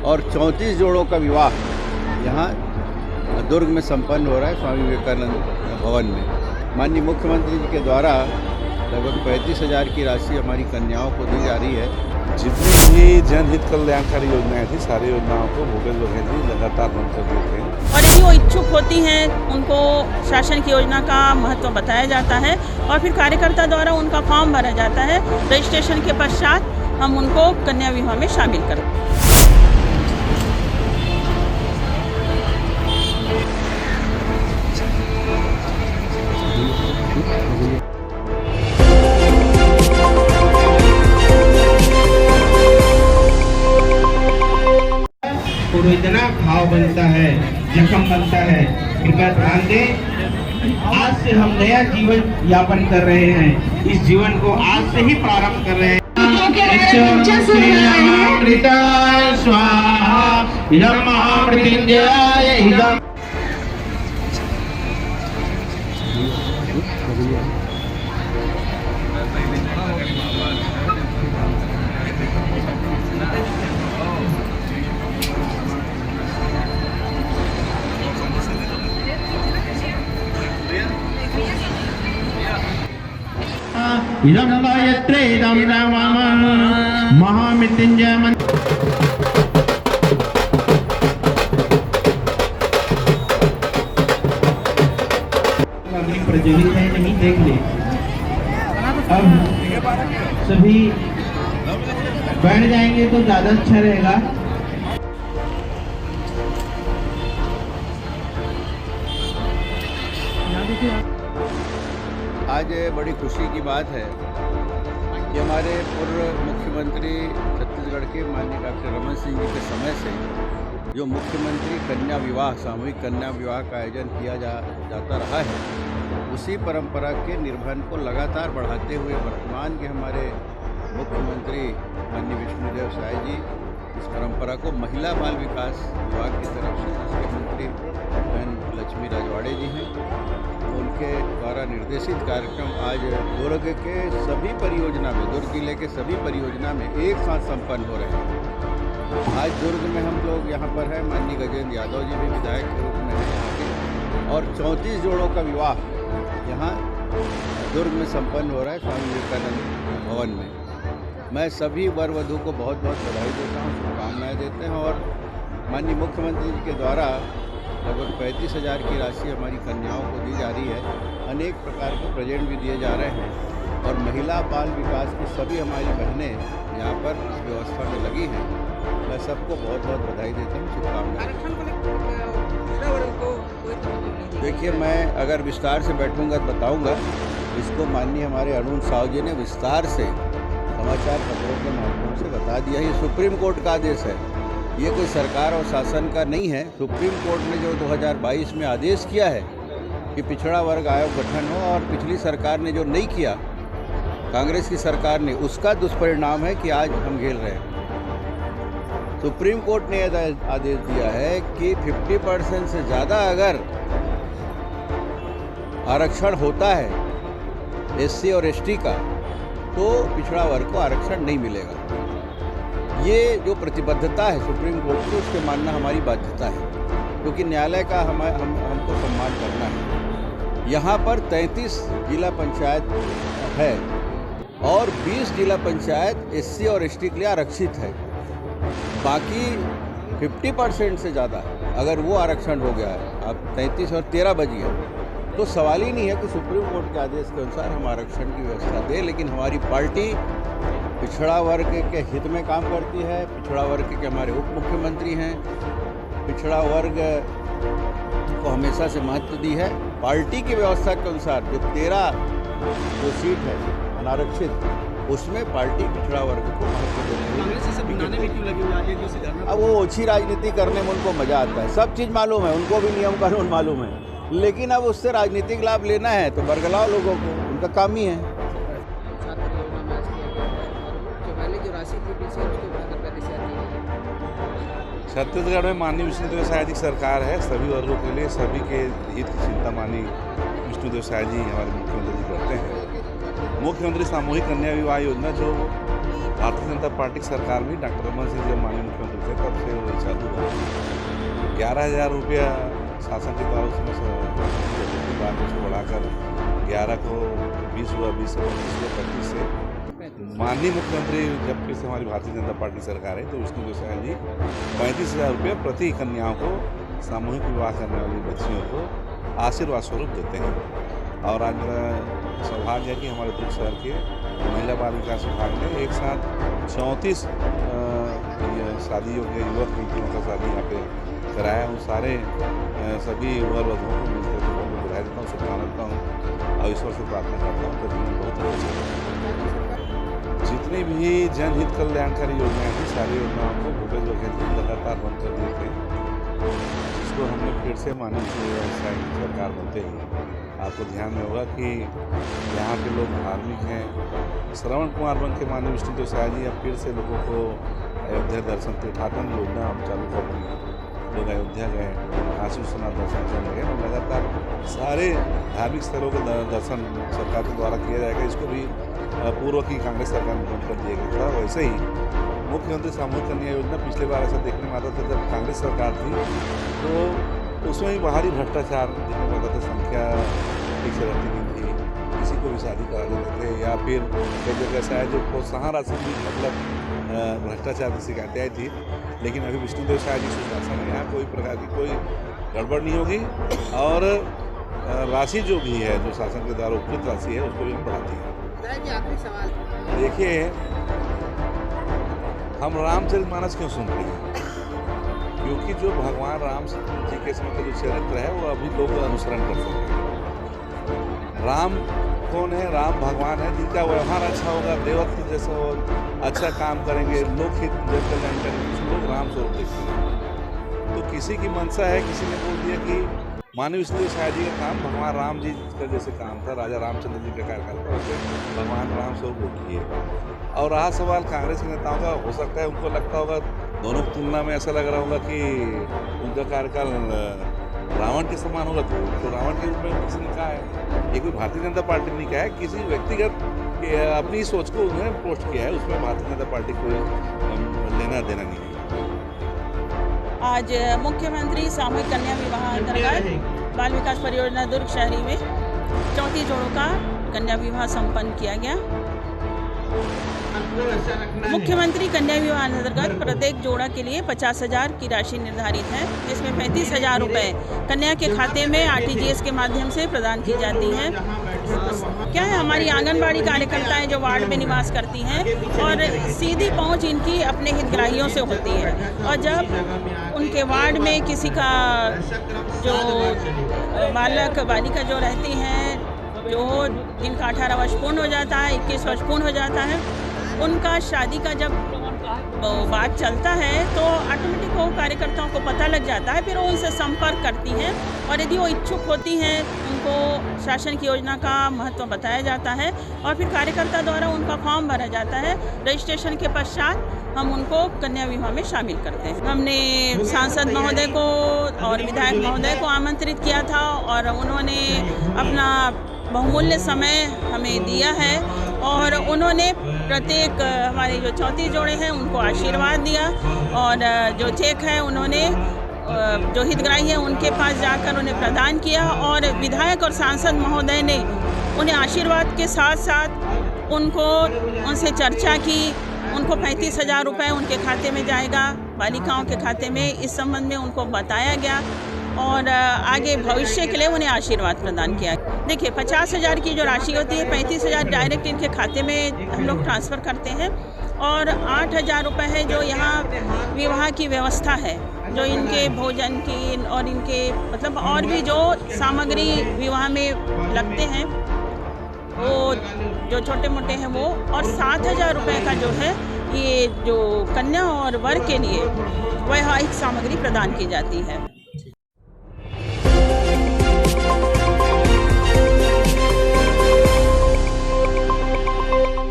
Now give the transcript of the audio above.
और 34 जोड़ों का विवाह यहाँ दुर्ग में संपन्न हो रहा है स्वामी विवेकानंद भवन में। माननीय मुख्यमंत्री जी के द्वारा लगभग 35,000 की राशि हमारी कन्याओं को दी जा रही है। जितनी भी जनहित कल्याणकारी योजनाएं थी सारी योजनाओं को भूपेश बघेल जी लगातार बंद कर देते हैं। और यदि वो इच्छुक होती हैं उनको शासन की योजना का महत्व बताया जाता है और फिर कार्यकर्ता द्वारा उनका फॉर्म भरा जाता है। रजिस्ट्रेशन के पश्चात हम उनको कन्या विवाह में शामिल करते हैं। और इतना भाव बनता है, जख्म बनता है। कृपया ध्यान दें, आज से हम नया जीवन यापन कर रहे हैं। इस जीवन को आज से ही प्रारंभ कर रहे हैं। स्वाहा इदं महामृत्युंजयाय इदं। इदं गायत्रे इदं रामः महामृत्युंजय अग्नि प्रज्वलित है नहीं देख ले। अब सभी बैठ जाएंगे तो ज्यादा अच्छा रहेगा। आज बड़ी खुशी की बात है कि हमारे पूर्व मुख्यमंत्री छत्तीसगढ़ के माननीय डॉक्टर रमन सिंह जी के समय से जो मुख्यमंत्री कन्या विवाह सामूहिक कन्या विवाह का आयोजन किया जाता रहा है, उसी परंपरा के निर्वहन को लगातार बढ़ाते हुए वर्तमान के हमारे मुख्यमंत्री माननीय विष्णुदेव साय जी इस परंपरा को महिला बाल विकास विभाग की तरफ से जिसके मंत्री बहन लक्ष्मी राजवाड़े जी हैं, उनके द्वारा निर्देशित कार्यक्रम आज दुर्ग के सभी परियोजना में, दुर्ग जिले के सभी परियोजना में एक साथ संपन्न हो रहे हैं। आज दुर्ग में हम लोग यहाँ पर है, माननीय गजेंद्र यादव जी भी विधायक के रूप में हैं यहाँ के, और 34 जोड़ों का विवाह यहाँ दुर्ग में संपन्न हो रहा है स्वामी विवेकानंद भवन में। मैं सभी वर वधू को बहुत बहुत बधाई देता हूँ, शुभकामनाएँ देते हैं। और माननीय मुख्यमंत्री जी के द्वारा लगभग 35,000 की राशि हमारी कन्याओं को दी जा रही है। अनेक प्रकार के प्रेजेंट भी दिए जा रहे हैं और महिला बाल विकास की सभी हमारी बहनें यहाँ पर इस व्यवस्था में लगी हैं। मैं सबको बहुत बहुत बधाई देता हूँ, शुभकामनाएं। देखिए, मैं अगर विस्तार से बैठूंगा तो बताऊंगा। इसको माननीय हमारे अरुण साहू जी ने विस्तार से समाचार पत्रों के माध्यम से बता दिया। ये सुप्रीम कोर्ट का आदेश है, ये कोई सरकार और शासन का नहीं है। सुप्रीम कोर्ट ने जो 2022 में आदेश किया है कि पिछड़ा वर्ग आयोग गठन हो, और पिछली सरकार ने जो नहीं किया, कांग्रेस की सरकार ने, उसका दुष्परिणाम है कि आज हम झेल रहे हैं। सुप्रीम कोर्ट ने आदेश दिया है कि 50% से ज़्यादा अगर आरक्षण होता है एससी और एसटी का, तो पिछड़ा वर्ग को आरक्षण नहीं मिलेगा। ये जो प्रतिबद्धता है सुप्रीम कोर्ट की, उसके मानना हमारी बाध्यता है, क्योंकि न्यायालय का हमको सम्मान करना है। यहाँ पर 33 जिला पंचायत है और 20 जिला पंचायत एससी और एसटी के लिए आरक्षित है। बाकी 50% से ज़्यादा अगर वो आरक्षण हो गया है, अब 33 और 13 बजी है, तो सवाल ही नहीं है कि सुप्रीम कोर्ट के आदेश के अनुसार हम आरक्षण की व्यवस्था दें। लेकिन हमारी पार्टी पिछड़ा वर्ग के हित में काम करती है। पिछड़ा वर्ग के हमारे उप मुख्यमंत्री हैं, पिछड़ा वर्ग को हमेशा से महत्व दी है। पार्टी की व्यवस्था के अनुसार जो 13 जो सीट है अनारक्षित, उसमें पार्टी पिछड़ा वर्ग को महत्व देती है। अब वो ओछी राजनीति करने में उनको मजा आता है। सब चीज़ मालूम है उनको, भी नियम कानून मालूम है, लेकिन अब उससे राजनीतिक लाभ लेना है तो बरगलाओ लोगों को, उनका काम ही है। छत्तीसगढ़ में माननीय विष्णुदेव साय जी की सरकार है। सभी वर्गों के लिए, सभी के हित की चिंता माननीय विष्णुदेव साय जी हमारे मुख्यमंत्री जी करते हैं। मुख्यमंत्री सामूहिक कन्या विवाह योजना जो भारतीय जनता पार्टी की सरकार में डॉक्टर रमन सिंह जब माननीय मुख्यमंत्री थे तब से वो चालू हुआ। 11,000 रुपया शासन के द्वारा उसमें बाद में उसको बढ़ाकर 11 को 20 हुआ, 20 से 25 हुआ, 25 से माननीय मुख्यमंत्री जब फिर से हमारी भारतीय जनता पार्टी सरकार है तो विष्णुदेव साय जी 35,000 रुपये प्रति कन्याओं को सामूहिक विवाह करने वाली बच्चियों को आशीर्वाद स्वरूप देते हैं। और आज मेरा सौभाग्य है कि हमारे दुर्ग शहर के महिला बाल विकास विभाग ने एक साथ 34 शादी योग्य युवक युवतियों का शादी यहाँ पे कराया। उन सारे सभी वर वधुओं को मिलते थे मैं बधाई देता हूँ, शुभकामना देता हूँ और ईश्वर से प्रार्थना करता हूँ कि जीवन बहुत अच्छा। जितनी भी जनहित कल्याणकारी योजनाएँ थी सारी योजनाओं को भूपेश बघेल जी लगातार बंद कर दिए थे, जिसको हमने फिर से माननीय सरकार बनते ही आपको ध्यान में होगा कि यहाँ के लोग धार्मिक हैं। श्रवण कुमार बन के माननीय विष्णुदेव साय जी अब फिर से लोगों को अयोध्या दर्शन तीर्थाटन योजना हम चालू कर दी। लोग अयोध्या गए, काशी विश्वनाथ दर्शन चल गए और लगातार सारे धार्मिक स्थलों के दर्शन सरकार के द्वारा किया जाएगा। इसको भी पूर्व की कांग्रेस सरकार ने बंद कर दिया गया था। वैसे ही मुख्यमंत्री सामूहिक कन्या योजना पिछले बार ऐसा देखने में आता था जब कांग्रेस सरकार थी तो उसमें ही बाहरी भ्रष्टाचार देखने में आता था, संख्या ठीक से रहती नहीं थी, किसी को भी शादी करा देते थे या फिर कई जगह ऐसा है जो प्रोत्साहन राशि भी मतलब भ्रष्टाचार की शिकायतें आई थी। लेकिन अभी विष्णुदेव साय जी सुशासन है, यहाँ कोई प्रकार की कोई गड़बड़ नहीं होगी और राशि जो भी है जो शासन के द्वारा उपलब्ध राशि है उसको भी हम बढ़ाती है। देखिए हम रामचरितमानस क्यों सुनते हैं? क्योंकि जो भगवान राम जी के समय का जो चरित्र है वो अभी लोग अनुसरण कर सकते हैं। राम कौन है? राम भगवान है जिनका व्यवहार अच्छा होगा, देवत्व जैसा हो, अच्छा काम करेंगे, लोकहित जन कल्याण करेंगे, लोग राम स्वरूप देखते हैं। तो किसी की मंशा है, किसी ने बोल दिया कि माननीय विष्णुदेव साय जी का काम भगवान राम जी का जैसे काम था, राजा रामचंद्र जी का कार्यकाल था, वैसे भगवान राम स्वरूप किए। और रहा सवाल कांग्रेस के नेताओं का, हो सकता है उनको लगता होगा दोनों की तुलना में ऐसा लग रहा होगा कि उनका कार्यकाल रावण के समान होगा, तो रावण के रूप में किसी ने कहा है। ये कोई भारतीय जनता पार्टी ने नहीं कहा है, किसी व्यक्तिगत अपनी सोच को उन्होंने पोस्ट किया है, उसमें भारतीय जनता पार्टी को लेना देना नहीं है। आज मुख्यमंत्री सामूहिक कन्या विवाह अंतर्गत बाल विकास परियोजना दुर्ग शहरी में 34 जोड़ों का कन्या विवाह संपन्न किया गया। मुख्यमंत्री कन्या विवाह अंतर्गत प्रत्येक जोड़ा के लिए 50,000 की राशि निर्धारित है, जिसमें 35,000 रुपये कन्या के खाते में RTGS के माध्यम से प्रदान की जाती है। क्या है, हमारी आंगनबाड़ी कार्यकर्ताएं जो वार्ड में निवास करती हैं और सीधी पहुंच इनकी अपने हितग्राहियों से होती है, और जब उनके वार्ड में किसी का जो बालक बालिका जो रहती हैं, जो जिनका 18 वर्ष पूर्ण हो जाता है, 21 वर्ष पूर्ण हो जाता है, उनका शादी का जब बात चलता है तो ऑटोमेटिक वो कार्यकर्ताओं को पता लग जाता है, फिर वो उनसे संपर्क करती हैं और यदि वो इच्छुक होती हैं उनको शासन की योजना का महत्व बताया जाता है और फिर कार्यकर्ता द्वारा उनका फॉर्म भरा जाता है। रजिस्ट्रेशन के पश्चात हम उनको कन्या विवाह में शामिल करते हैं। हमने सांसद महोदय को और विधायक महोदय को आमंत्रित किया था और उन्होंने अपना बहुमूल्य समय हमें दिया है और उन्होंने प्रत्येक हमारे जो 34 जोड़े हैं उनको आशीर्वाद दिया और जो चेक है उन्होंने जो हितग्राही हैं उनके पास जाकर उन्हें प्रदान किया और विधायक और सांसद महोदय ने उन्हें आशीर्वाद के साथ साथ उनसे चर्चा की। उनको 35,000 रुपये उनके खाते में जाएगा, बालिकाओं के खाते में, इस संबंध में उनको बताया गया और आगे भविष्य के लिए उन्हें आशीर्वाद प्रदान किया। देखिए 50,000 की जो राशि होती है, 35,000 डायरेक्ट इनके खाते में हम लोग ट्रांसफ़र करते हैं और 8,000 रुपये है जो यहाँ विवाह की व्यवस्था है, जो इनके भोजन की और इनके मतलब और भी जो सामग्री विवाह में लगते हैं वो जो छोटे मोटे हैं वो, और 7,000 रुपये का जो है ये जो कन्या और वर के लिए वैवाहिक सामग्री प्रदान की जाती है।